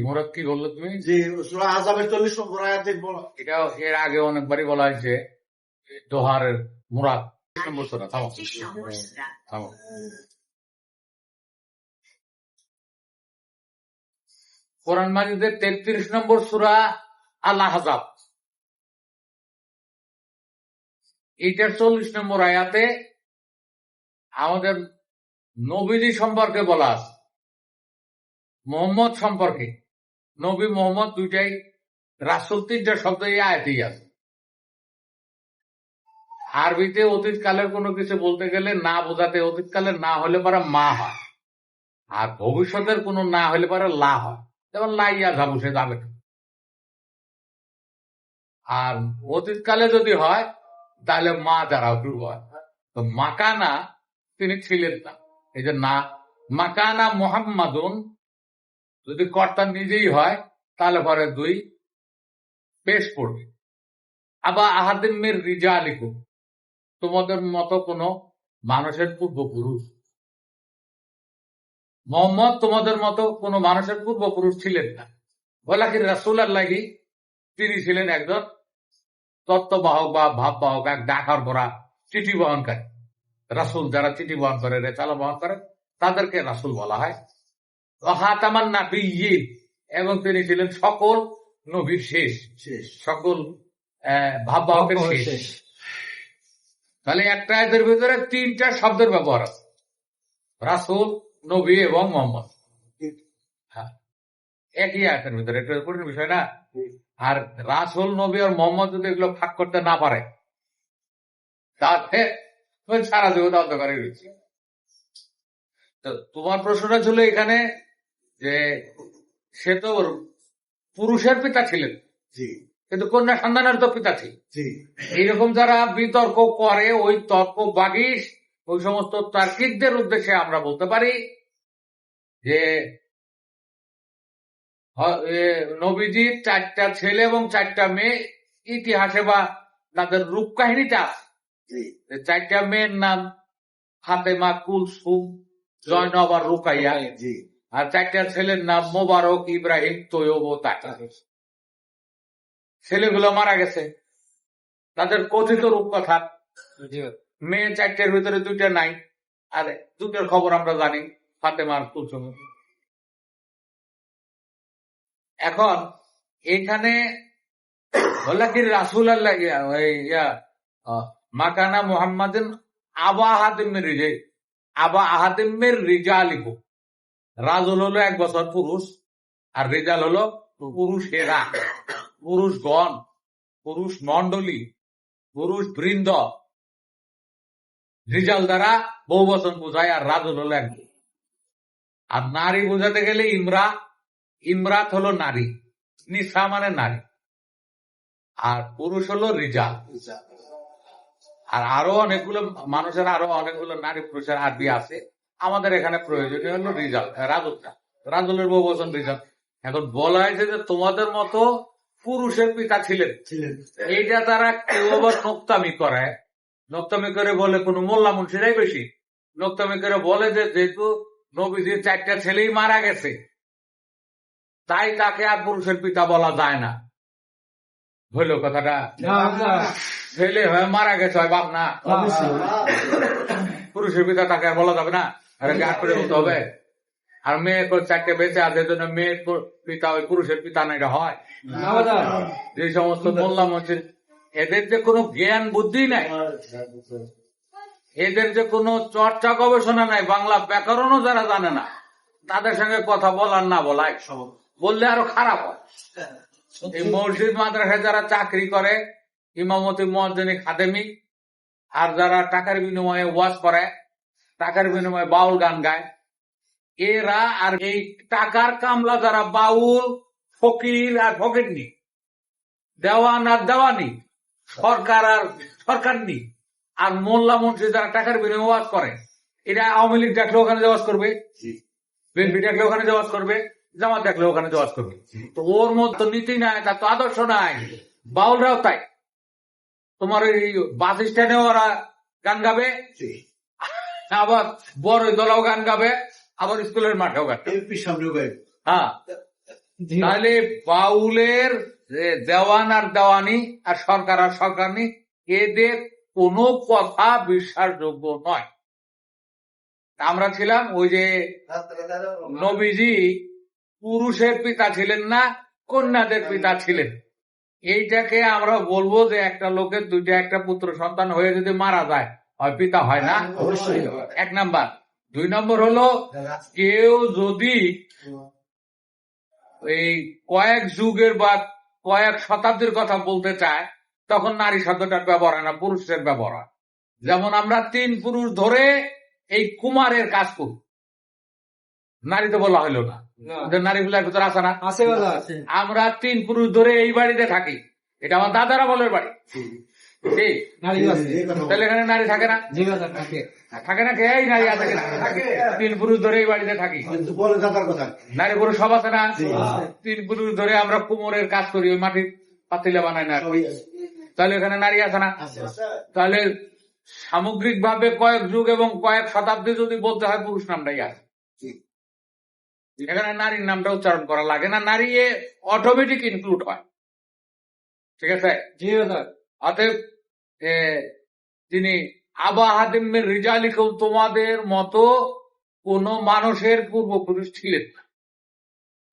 মুরাদ কি বললো তুমি? জি, সূরা আহজাবের 40 নম্বর আয়াতে বলা। এটা এর আগে অনেকবারই বলা হয়েছে দোহারের মুরাদ নম্বর সূরা। থামো থামো। কোরআন মাজিদের 33 নম্বর সূরা আল আহজাব, এটার 40 নম্বর আয়াতে আমাদের নবীজি সম্পর্কে বলা আছে, মোহাম্মদ সম্পর্কে। নবী মোহাম্মদ দুইটাই, রাসূল তিনটা শব্দ এই আয়াতেই আছে। আরবিতে অতীতকালের কোনো কিছু বলতে গেলে না বোঝাতে অতীতকালের না হলে পরে মা হয়, আর ভবিষ্যতের কোনো না হলে পরে লা হয়। যেমন লাইয়া যাবো, সে যাবে না। আর অতীতকালে যদি হয় তাহলে মা দ্বারা শুরু হয়। তো মাকানা তিনি ছিলেন না, এই যে না মাকানা মুহাম্মাদুন যদি কর্তা নিজেই হয় তাহলে পরে দুই পেশ পড়বে। আবার আহাদিমের রিজালিকুম, তোমাদের মতো কোন মানুষের পূর্বপুরুষ। মোহাম্মদ তোমাদের মতো কোন মানুষের পূর্বপুরুষ ছিলেন না। ওয়ালাকিন রাসূলুল্লাহি, তিনি ছিলেন একজন তত্ত্ববাহক বা ভাববাহক, এক ডাকার ভরা চিঠি বহনকারী। রাসূল যারা চিঠি বহন করে, রেসালা বহন করে, তাদেরকে রাসূল বলা হয়। খাতামান নাবিয়্যিন, এবং তিনি ছিলেন সকল নবীর শেষ, সকল ভাববাহকের শেষ। তাহলে একটা আয়াতের ভিতরে তিনটা শব্দের ব্যবহার আছে, রাসূল, নবী এবং মোহাম্মদ। হ্যাঁ, একই আয়াতের ভিতরে, এটা কঠিন বিষয় না। আর রাসূল, নবী আর মোহাম্মদ যদি এগুলো ভাগ করতে না পারে তাহলে সারা জীবন অন্ধকারে রয়েছে। তো তোমার প্রশ্নটা ছিল এখানে যে সে তো পুরুষের পিতা ছিলেন, কিন্তু কন্যা সন্তানের তো পিতা ছিল। এইরকম যারা বিতর্ক করে, ওই তর্ক বাগিস, ওই সমস্ত তার্কিকদের উদ্দেশ্যে আমরা বলতে পারি যে নবীজির 4টা ছেলে এবং 4টা মেয়ে ইতিহাসে বা তাদের রূপ কাহিনীতে আছে। 4টা মেয়ের নাম ফাতেমা, কুলসুম, জয়নব আর রুকাইয়া। আর 4টা ছেলের নাম মোবারক, ইব্রাহিম, তৈয়ব ও তাকা। ছেলেগুলো মারা গেছে, তাদের কথিত রূপকথা। মেয়ে 4টার ভিতরে 2টা নাই, আর 2টার খবর আমরা জানি, ফাতেমা আর কুলসুম। এখন এখানে ওয়ালাকিন রাসূলুল্লাহ মাকানা মুহাম্মাদিন আবা আহাদিমের রিজালিকুম। রাজুল হলো 1 বছর পুরুষ, আর রিজাল হলো পুরুষেরা, পুরুষগণ, পুরুষ মন্ডলী, পুরুষ বৃন্দ। রিজাল দ্বারা বহু বচন বোঝায়, আর রাজুল হলো 1। আর নারী বোঝাতে গেলে ইমরাত হলো নারী, নিসা মানে নারী, আর পুরুষ হলো রিজাল। আর আরো অনেকগুলো মানুষের, আরো অনেকগুলো নারী পুরুষের আরবি আছে। আমাদের এখানে প্রয়োজনীয় হলো রিজাল, রাজুলটা, রাজুলের বহু বচন রিজাল। এখন বলা হয়েছে যে তোমাদের মতো পুরুষের পিতা ছিলেন। এইটা তারা কেউ আবার নোক্তামি করে বলে, কোন মোল্লা মুন্সিরাই বেশি নোক্তামি করে বলে যে যেহেতু নবীজির 4টা ছেলেই মারা গেছে, তাই তাকে আর পুরুষের পিতা বলা যায় না। হইল কথাটা? ছেলে হয়ে মারা গেছে, হয় বাপ না, পুরুষের পিতা তাকে আর বলা যাবে না, আট করে বলতে হবে। আর মেয়ে 4টে বেঁচে আছে, জন্য মেয়ের পিতা ওই পুরুষের পিতা না, এটা হয়? যে সমস্ত মোল্লা মসজিদ, এদের যে কোনো জ্ঞান বুদ্ধি নাই, এদের যে কোনো চর্চা গবেষণা নাই, বাংলা ব্যাকরণও যারা জানে না, তাদের সঙ্গে কথা বলার না বলাই, বললে আরো খারাপ হয়। এই মসজিদ মাদ্রাসায় যারা চাকরি করে, ইমামতি, মুয়াজ্জিনি, খাদেমি, আর যারা টাকার বিনিময়ে ওয়াজ করে, টাকার বিনিময়ে বাউল গান গায়, এরা আর এই টাকার কামলা যারা বাউল, ফকির আর ফকিরনি, দেওয়ান আর দেওয়ানি, সরকার আর সরকারনি, আর মোল্লা মুন্সি যারা টাকার বিনিময়ে ওয়াজ করে, এরা আওয়ামী লীগ দেখলে ওখানে ওয়াজ করবে, বিএনপি দেখলে ওখানে ওয়াজ করবে, জামাত দেখলে ওখানে ওয়াজ করবে। তো ওর মধ্যে নীতি নাই, তার তো আদর্শ নাই। বাউলরাও তাই, তোমার ওই বাস স্ট্যান্ডে ওরা গান গাবে, আবার বড় দলাও গান গাবে, আবার স্কুলের মাঠেও গাইতো। এমপি সামনে গায়ে হ্যাঁ, তাহলে বাউলের যে দেওয়ান আর দেওয়ানি আর সরকারি এদের কোনো কথা বিশ্বাসযোগ্য নয়। আমরা ছিলাম ওই যে নবীজি পুরুষের পিতা ছিলেন না, কন্যাদের পিতা ছিলেন। এইটাকে আমরা বলবো যে একটা লোকের দুইটা একটা পুত্র সন্তান হয়ে যদি মারা যায়, হয় পিতা হয় না, অবশ্যই। এক নাম্বার। দুই নম্বর হলো কেউ যদি এই কয়েক যুগের বা কয়েক শতাব্দীর কথা বলতে চায়, তখন নারী শব্দটার ব্যবহার হয় না, পুরুষের ব্যবহার হয়। যেমন আমরা 3 পুরুষ ধরে এই কুমারের কাজ করি, নারী তো বলা হইলো না, নারীগুলার ভিতরে আসে না, আমরা 3 পুরুষ ধরে এই বাড়িতে থাকি, এটা আমার দাদারা বলের বাড়ি, ঠিক? তাহলে এখানে নারী থাকে না, থাকে না, কে এই নারী আছে কিনা? 3 পুরুষ ধরে এই বাড়িতে থাকি, বলে দাদার কথা নারী পুরুষ সব আছে না? 3 পুরুষ ধরে আমরা কুমোরের কাজ করি, ওই মাটির পাতিলা বানাই না, তাহলে এখানে নারী আছে না? তাহলে সামগ্রিক ভাবে কয়েক যুগ এবং কয়েক শতাব্দী যদি বলতে হয়, পুরুষ নামটাই আছে, এখানে নারীর নামটা উচ্চারণ করা লাগে না, নারী অটোমেটিক ইনক্লুড হয়, ঠিক আছে? অতএব তিনি আবা হাদিমের রিজালিকুম, তোমাদের মতো কোন মানুষের পূর্বপুরুষ ছিলেন না।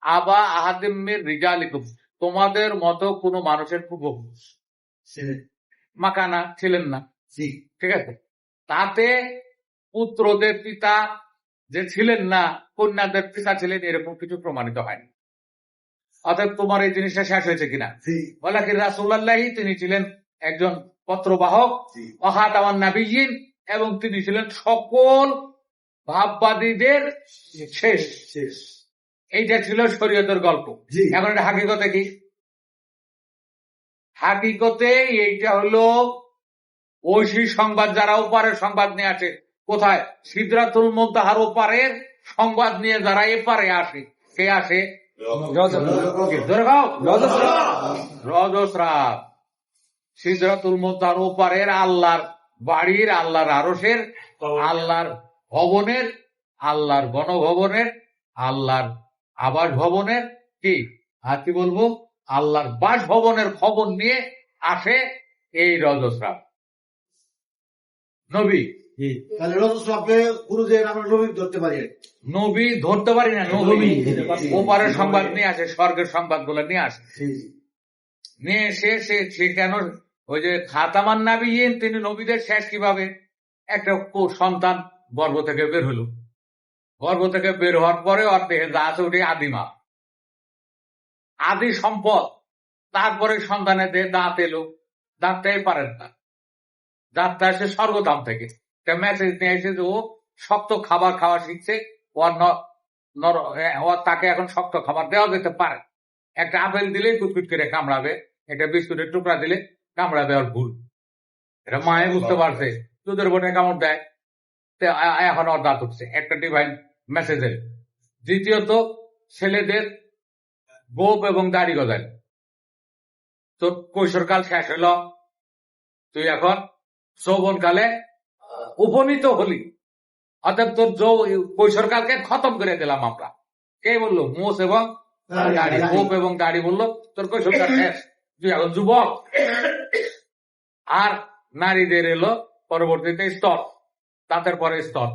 আবা আহাদিমের রিজালিকুম, তোমাদের মতো কোন মানুষের পূর্বপুরুষ মাকানা ছিলেন না, ঠিক আছে? তাতে পুত্রদের পিতা যে ছিলেন না, কন্যাদের পিতা ছিলেন, এরকম কিছু প্রমাণিত হয়নি। অতএব তোমার এই জিনিসটা শেষ হয়েছে কিনা? বলা কি রাসূলুল্লাহি, তিনি ছিলেন একজন পত্রবাহক, ওয়াখাতামান নাবিয়্যিন, এবং তিনি ছিলেন সকল ভাববাদীদের শেষ। এইটা ছিল শরীয়তের গল্প। এখন এটা হাকিকতে কি? হাকিকতে এইটা হলো ঐশী সংবাদ, যারা ওপারের সংবাদ নিয়ে আসে, কোথায়? সিদরাতুল মুনতাহার ওপারের সংবাদ নিয়ে যারা এপারে আসে, কে আসে? রজস্রাব। সিদরাতুল মুনতাহার ওপারের আল্লাহর বাড়ির, আল্লাহর আরশের, আল্লাহর ভবনের, আল্লাহর গণভবনের, আল্লাহর আবাস ভবনের, কি আর কি বলবো, আল্লাহর বাসভবনের খবর নিয়ে আসে এই রজস্রাব। নবী, তাহলে রজস্রাবকে গুরুদের আমরা নবী ধরতে পারি? নবী ধরতে পারি না, নবী ওপারের সংবাদ নিয়ে আসে, স্বর্গের সংবাদ গুলো নিয়ে আসে, নিয়ে এসে সে কেন ওই যে খাতামান নাবিয়্যিন, তিনি নবীদের শেষ কিভাবে? একটা সন্তান গর্ভ থেকে বের হলো, গর্ভ থেকে বের হওয়ার পরে ওর দেহে যা আছে ওটি আদিমা, আদি সম্পদ। তারপরে সন্তানের দেহে দাঁত এলো, দাঁতটাই পারেন না, দাঁতটা এসে স্বর্গধাম থেকে একটা মেসেজ নিয়ে এসে যে ও শক্ত খাবার খাওয়া শিখছে, ওর তাকে এখন শক্ত খাবার দেওয়া যেতে পারে। একটা আপেল দিলে কুটকুট করে কামড়াবে, একটা বিস্কুটের টুকরা দিলে কামড়াবে, ওর ভুল। এটা মায়ে বুঝতে পারছে, দুধের বোটে কামড় দেয়, এখন ওর দাঁত উঠছে, একটা ডিভাইন মেসেজ এল। দ্বিতীয়ত, ছেলেদের গোপ এবং দাড়ি গজায়, তোর কৈশোরকাল শেষ হলো, তুই এখন যৌবনকালে উপনীত হলি, অর্থাৎ তোর কৈশোরকালকে খতম করে দিলাম আমরা। কে বললো? মোষ এবং দাড়ি, গোপ এবং দাড়ি বললো তোর কৈশোরকাল শেষ, তুই এখন যুবক। আর নারীদের এলো পরবর্তীতে স্তর, দাঁতের পরে স্তর,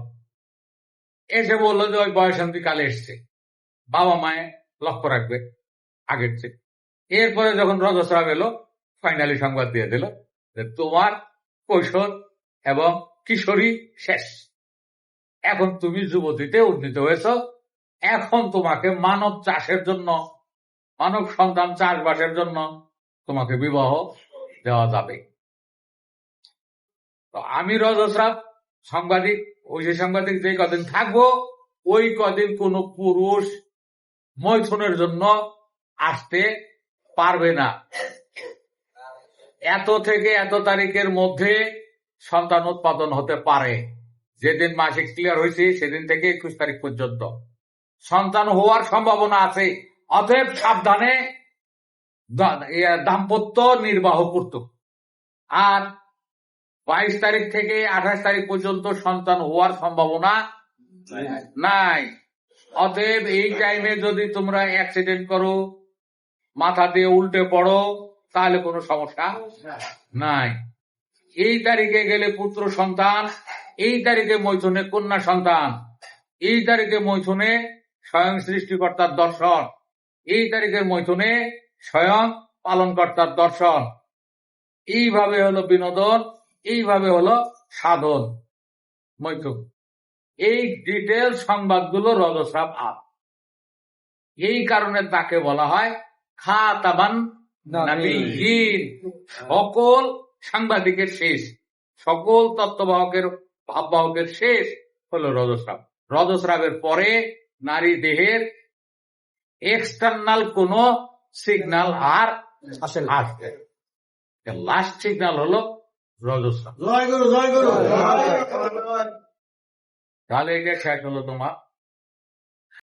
এসে বললো যে ওই বয়সন্তি কালে এসছে, বাবা মায়ে লক্ষ্য রাখবে আগের চেয়ে। এরপরে যখন রজস্রাব এলো, ফাইনালি সংবাদ দিয়ে দিল যে তোমার কৈশোর এবং কিশোরী শেষ, এখন তুমি যুবতীতে উন্নীত হয়েছ, এখন তোমাকে মানব চাষের জন্য, মানব সন্তান চাষবাসের জন্য তোমাকে বিবাহ দেওয়া যাবে। তো আমি রজস্রাব সাংবাদিক, ওই যে সাংবাদিক যে কদিন থাকবো, ওই কদিন কোন পুরুষ মৈথুনের জন্য আসতে পারবে না। এত থেকে এত তারিখের মধ্যে সন্তান উৎপাদন হতে পারে, যেদিন মাসিক ক্লিয়ার হয়েছে সেদিন থেকে 21 তারিখ পর্যন্ত সন্তান হওয়ার সম্ভাবনা আছে। অতএব সাবধানে দাম্পত্য নির্বাহ করত। আর 22 তারিখ থেকে 28 তারিখ পর্যন্ত সন্তান হওয়ার সম্ভাবনা নাই। অতএব এই টাইমে যদি তোমরা অ্যাক্সিডেন্ট করো, মাথা দিয়ে উল্টে পড়ো, তাহলে কোনো সমস্যা নাই। এই তারিখে গেলে পুত্র সন্তান, এই তারিখে মৈথুনে কন্যা সন্তান, এই তারিখে মৈথুনে স্বয়ং সৃষ্টিকর্তার দর্শন, এই তারিখের মৈথুনে স্বয়ং পালনকর্তার দর্শন। এইভাবে হলো বিনোদন, এইভাবে হলো সাধন মৈথুন। এই ডিটেল সংবাদগুলো রজস্রাব আপ। এই কারণে তাকে বলা হয় খাতাবান নবিয়্যিন, সকল সাংবাদিকের শেষ, সকল তত্ত্ববাহকের ভাববাহকের শেষ হলো রজস্রাব। রজস্রাবের পরে নারী দেহের এক্সটার্নাল কোন সিগন্যাল আর আসে লাস্ট সিগন্যাল হলো রজস্রাব। জয় গুরু, জয় গুরু। তাহলে এটা শেষ হলো তোমার